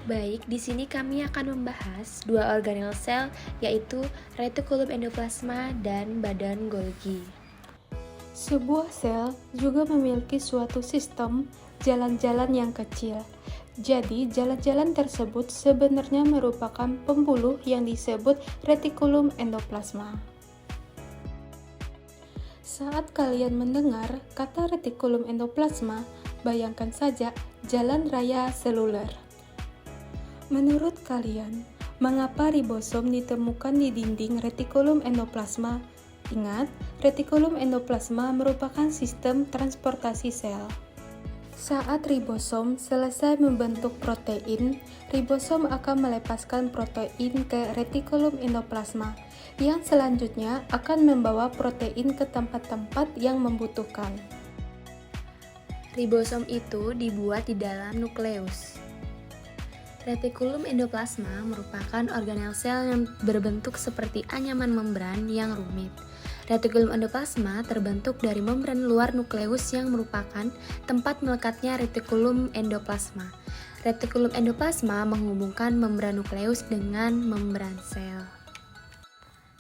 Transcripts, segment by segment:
Baik, di sini kami akan membahas dua organel sel, yaitu retikulum endoplasma dan badan Golgi. Sebuah sel juga memiliki suatu sistem jalan-jalan yang kecil. Jadi, jalan-jalan tersebut sebenarnya merupakan pembuluh yang disebut retikulum endoplasma. Saat kalian mendengar kata retikulum endoplasma, bayangkan saja jalan raya seluler. Menurut kalian, mengapa ribosom ditemukan di dinding retikulum endoplasma? Ingat, retikulum endoplasma merupakan sistem transportasi sel. Saat ribosom selesai membentuk protein, ribosom akan melepaskan protein ke retikulum endoplasma, yang selanjutnya akan membawa protein ke tempat-tempat yang membutuhkan. Ribosom itu dibuat di dalam nukleus. Retikulum endoplasma merupakan organel sel yang berbentuk seperti anyaman membran yang rumit. Retikulum endoplasma terbentuk dari membran luar nukleus yang merupakan tempat melekatnya retikulum endoplasma. Retikulum endoplasma menghubungkan membran nukleus dengan membran sel.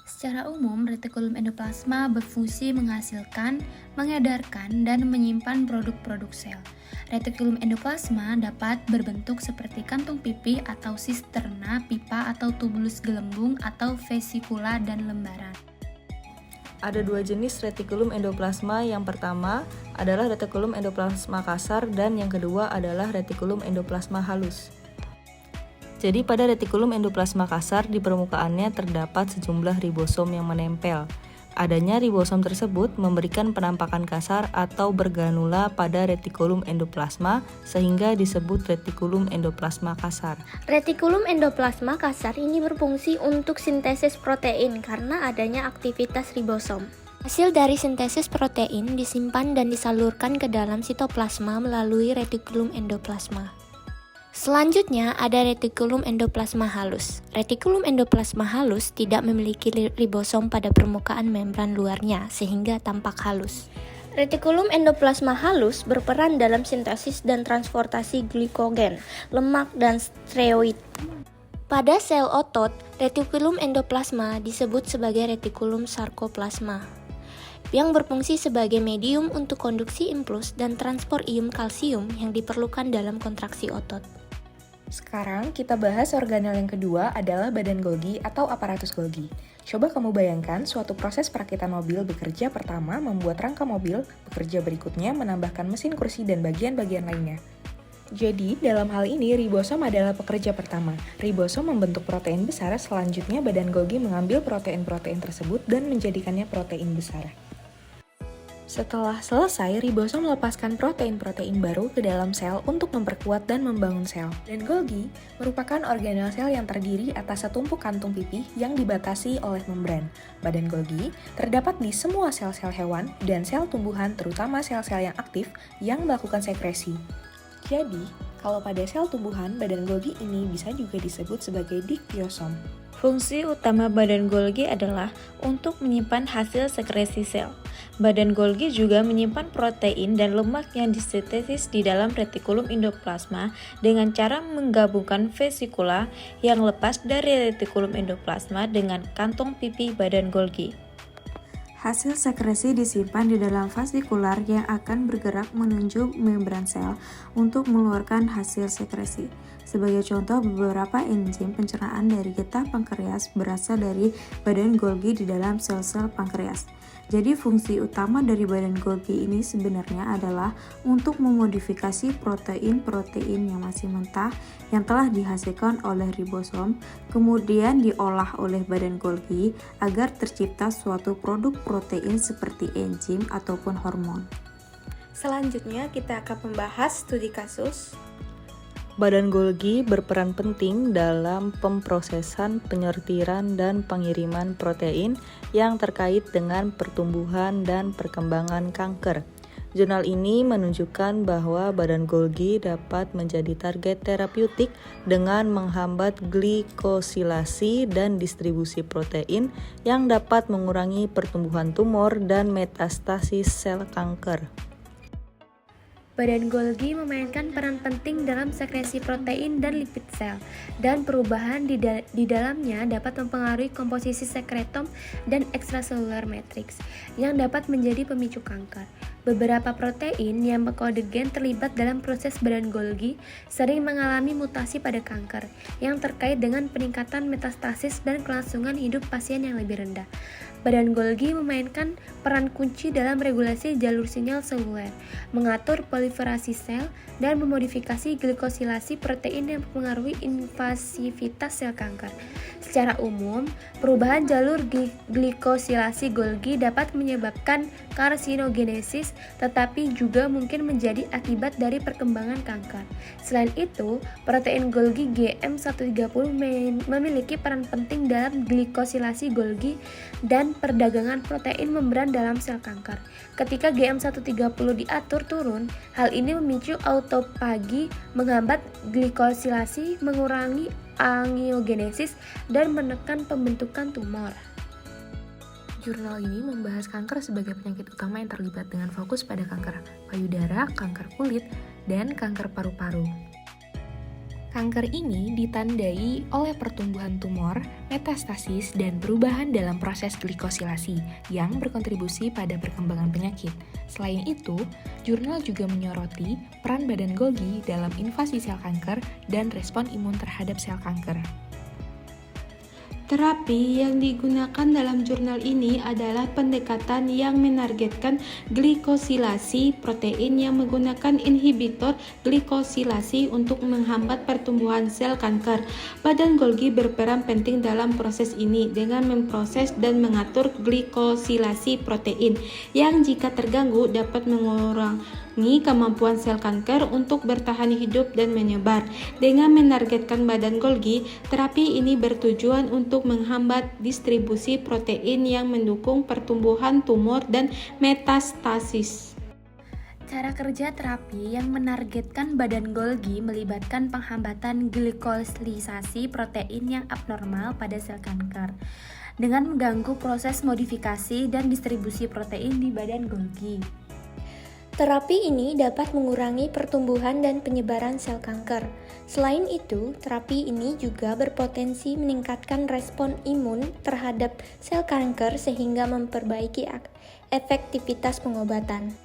Secara umum, retikulum endoplasma berfungsi menghasilkan, mengedarkan, dan menyimpan produk-produk sel. Retikulum endoplasma dapat berbentuk seperti kantung pipi atau sisterna, pipa atau tubulus gelembung atau vesikula dan lembaran. Ada dua jenis retikulum endoplasma. Yang pertama adalah retikulum endoplasma kasar dan yang kedua adalah retikulum endoplasma halus. Jadi pada retikulum endoplasma kasar di permukaannya terdapat sejumlah ribosom yang menempel. Adanya ribosom tersebut memberikan penampakan kasar atau bergranula pada retikulum endoplasma sehingga disebut retikulum endoplasma kasar. Retikulum endoplasma kasar ini berfungsi untuk sintesis protein karena adanya aktivitas ribosom. Hasil dari sintesis protein disimpan dan disalurkan ke dalam sitoplasma melalui retikulum endoplasma. Selanjutnya ada retikulum endoplasma halus. Retikulum endoplasma halus tidak memiliki ribosom pada permukaan membran luarnya sehingga tampak halus. Retikulum endoplasma halus berperan dalam sintesis dan transportasi glikogen, lemak, dan steroid. Pada sel otot, retikulum endoplasma disebut sebagai retikulum sarkoplasma, yang berfungsi sebagai medium untuk konduksi impuls dan transport ion kalsium yang diperlukan dalam kontraksi otot. Sekarang kita bahas organel yang kedua adalah badan Golgi atau aparatus Golgi. Coba kamu bayangkan suatu proses perakitan mobil bekerja pertama membuat rangka mobil, bekerja berikutnya menambahkan mesin kursi dan bagian-bagian lainnya. Jadi, dalam hal ini ribosom adalah pekerja pertama. Ribosom membentuk protein besar, selanjutnya badan Golgi mengambil protein-protein tersebut dan menjadikannya protein besar. Setelah selesai, ribosom melepaskan protein-protein baru ke dalam sel untuk memperkuat dan membangun sel. Dan Golgi merupakan organel sel yang terdiri atas setumpuk kantung pipih yang dibatasi oleh membran. Badan Golgi terdapat di semua sel-sel hewan dan sel tumbuhan, terutama sel-sel yang aktif yang melakukan sekresi. Jadi, kalau pada sel tumbuhan, badan Golgi ini bisa juga disebut sebagai diktiosom. Fungsi utama badan Golgi adalah untuk menyimpan hasil sekresi sel. Badan Golgi juga menyimpan protein dan lemak yang disintesis di dalam retikulum endoplasma dengan cara menggabungkan vesikula yang lepas dari retikulum endoplasma dengan kantong pipi badan Golgi. Hasil sekresi disimpan di dalam vasikular yang akan bergerak menuju membran sel untuk mengeluarkan hasil sekresi. Sebagai contoh, beberapa enzim pencernaan dari getah pankreas berasal dari badan Golgi di dalam sel-sel pankreas. Jadi fungsi utama dari badan Golgi ini sebenarnya adalah untuk memodifikasi protein-protein yang masih mentah yang telah dihasilkan oleh ribosom, kemudian diolah oleh badan Golgi agar tercipta suatu produk protein seperti enzim ataupun hormon. Selanjutnya kita akan membahas studi kasus. Badan Golgi berperan penting dalam pemprosesan, penyortiran, dan pengiriman protein yang terkait dengan pertumbuhan dan perkembangan kanker. Jurnal ini menunjukkan bahwa badan Golgi dapat menjadi target terapeutik dengan menghambat glikosilasi dan distribusi protein yang dapat mengurangi pertumbuhan tumor dan metastasis sel kanker. Badan Golgi memainkan peran penting dalam sekresi protein dan lipid sel, dan perubahan di dalamnya dapat mempengaruhi komposisi sekretom dan ekstraseluler matriks, yang dapat menjadi pemicu kanker. Beberapa protein yang berkode gen terlibat dalam proses badan Golgi sering mengalami mutasi pada kanker, yang terkait dengan peningkatan metastasis dan kelangsungan hidup pasien yang lebih rendah. Badan Golgi memainkan peran kunci dalam regulasi jalur sinyal seluler, mengatur proliferasi sel, dan memodifikasi glikosilasi protein yang mempengaruhi invasivitas sel kanker. Secara umum, perubahan jalur glikosilasi Golgi dapat menyebabkan karsinogenesis, tetapi juga mungkin menjadi akibat dari perkembangan kanker. Selain itu, protein Golgi GM130 memiliki peran penting dalam glikosilasi Golgi dan perdagangan protein membran dalam sel kanker. Ketika GM130 diatur turun, hal ini memicu autofagi, menghambat glikosilasi, mengurangi angiogenesis, dan menekan pembentukan tumor. Jurnal ini membahas kanker sebagai penyakit utama yang terlibat dengan fokus pada kanker payudara, kanker kulit, dan kanker paru-paru. Kanker ini ditandai oleh pertumbuhan tumor, metastasis, dan perubahan dalam proses glikosilasi yang berkontribusi pada perkembangan penyakit. Selain itu, jurnal juga menyoroti peran badan Golgi dalam invasi sel kanker dan respon imun terhadap sel kanker. Terapi yang digunakan dalam jurnal ini adalah pendekatan yang menargetkan glikosilasi protein yang menggunakan inhibitor glikosilasi untuk menghambat pertumbuhan sel kanker. Badan Golgi berperan penting dalam proses ini dengan memproses dan mengatur glikosilasi protein yang jika terganggu dapat mengurangi kemampuan sel kanker untuk bertahan hidup dan menyebar. Dengan menargetkan badan Golgi, terapi ini bertujuan untuk menghambat distribusi protein yang mendukung pertumbuhan tumor dan metastasis. Cara kerja terapi yang menargetkan badan Golgi melibatkan penghambatan glikolisasi protein yang abnormal pada sel kanker dengan mengganggu proses modifikasi dan distribusi protein di badan Golgi. Terapi ini dapat mengurangi pertumbuhan dan penyebaran sel kanker. Selain itu, terapi ini juga berpotensi meningkatkan respon imun terhadap sel kanker sehingga memperbaiki efektivitas pengobatan.